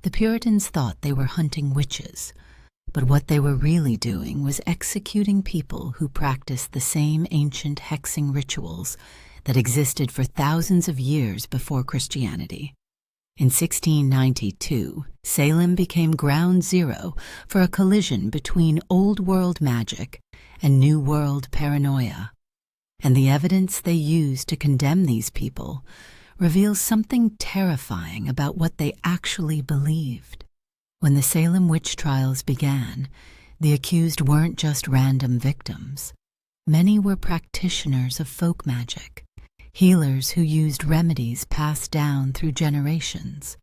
The Puritans thought they were hunting witches, but what they were really doing was executing people who practiced the same ancient hexing rituals that existed for thousands of years before Christianity. In 1692, Salem became ground zero for a collision between Old World magic and New World paranoia, and the evidence they used to condemn these people reveals something terrifying about what they actually believed. When the Salem Witch Trials began, the accused weren't just random victims. Many were practitioners of folk magic, healers who used remedies passed down through generations.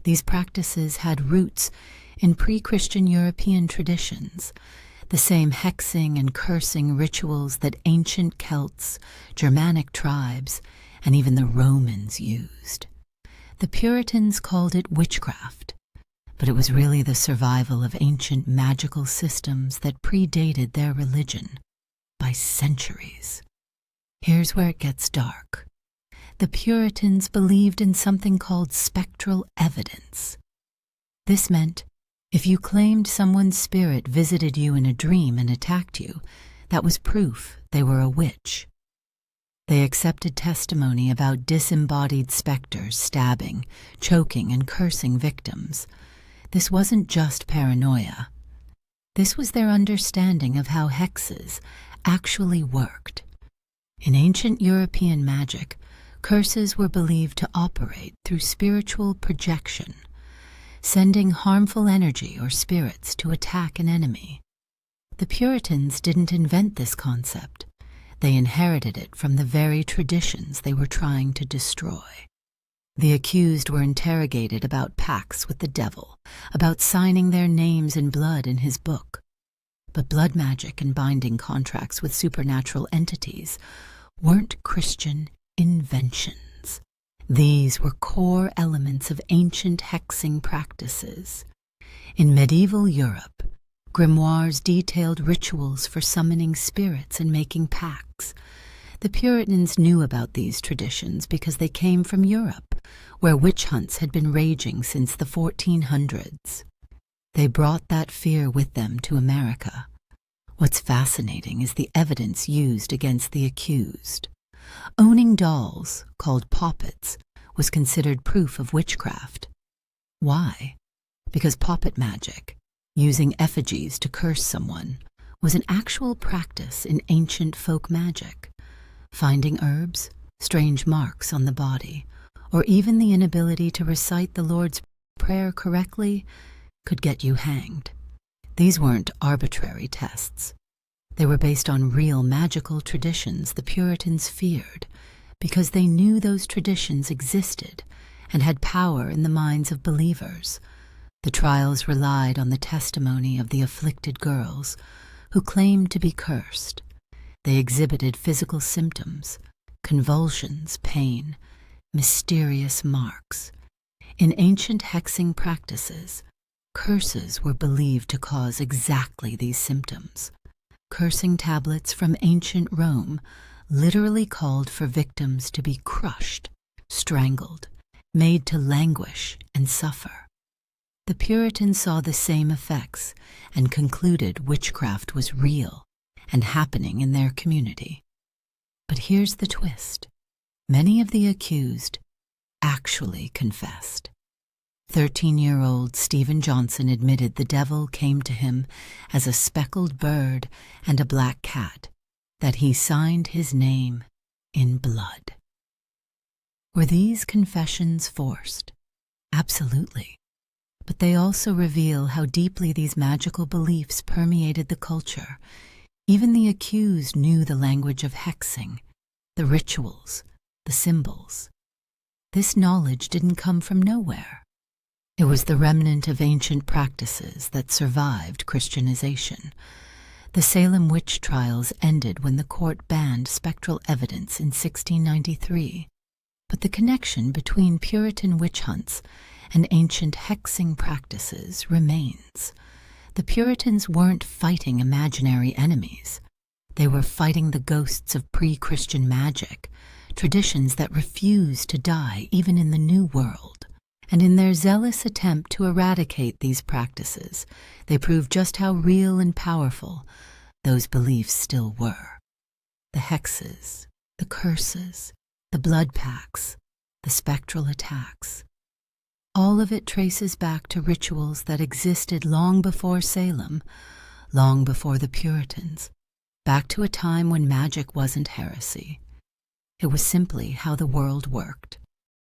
These practices had roots in pre-Christian European traditions, the same hexing and cursing rituals that ancient Celts, Germanic tribes, and even the Romans used. The Puritans called it witchcraft, but it was really the survival of ancient magical systems that predated their religion by centuries. Here's where it gets dark. The Puritans believed in something called spectral evidence. This meant if you claimed someone's spirit visited you in a dream and attacked you, that was proof they were a witch. They accepted testimony about disembodied specters stabbing, choking, and cursing victims. This wasn't just paranoia. This was their understanding of how hexes actually worked. In ancient European magic, curses were believed to operate through spiritual projection, sending harmful energy or spirits to attack an enemy. The Puritans didn't invent this concept. They inherited it from the very traditions they were trying to destroy. The accused were interrogated about pacts with the devil, about signing their names in blood in his book. But blood magic and binding contracts with supernatural entities weren't Christian inventions. These were core elements of ancient hexing practices. In medieval Europe, grimoires detailed rituals for summoning spirits and making pacts. The Puritans knew about these traditions because they came from Europe, where witch hunts had been raging since the 1400s. They brought that fear with them to America. What's fascinating is the evidence used against the accused. Owning dolls, called poppets, was considered proof of witchcraft. Why? Because poppet magic, using effigies to curse someone, was an actual practice in ancient folk magic. Finding herbs, strange marks on the body, or even the inability to recite the Lord's Prayer correctly could get you hanged. These weren't arbitrary tests. They were based on real magical traditions the Puritans feared because they knew those traditions existed and had power in the minds of believers. The trials relied on the testimony of the afflicted girls who claimed to be cursed. They exhibited physical symptoms, convulsions, pain, mysterious marks. In ancient hexing practices, curses were believed to cause exactly these symptoms. Cursing tablets from ancient Rome literally called for victims to be crushed, strangled, made to languish and suffer. The Puritans saw the same effects and concluded witchcraft was real and happening in their community. But here's the twist. Many of the accused actually confessed. 13-year-old Stephen Johnson admitted the devil came to him as a speckled bird and a black cat, that he signed his name in blood. Were these confessions forced? Absolutely. But they also reveal how deeply these magical beliefs permeated the culture. Even the accused knew the language of hexing, the rituals, the symbols. This knowledge didn't come from nowhere. It was the remnant of ancient practices that survived Christianization. The Salem Witch Trials ended when the court banned spectral evidence in 1693. But the connection between Puritan witch hunts and ancient hexing practices remains. The Puritans weren't fighting imaginary enemies. They were fighting the ghosts of pre-Christian magic, traditions that refused to die even in the New World. And in their zealous attempt to eradicate these practices, they proved just how real and powerful those beliefs still were. The hexes, the curses, the blood pacts, the spectral attacks. All of it traces back to rituals that existed long before Salem, long before the Puritans, back to a time when magic wasn't heresy. It was simply how the world worked.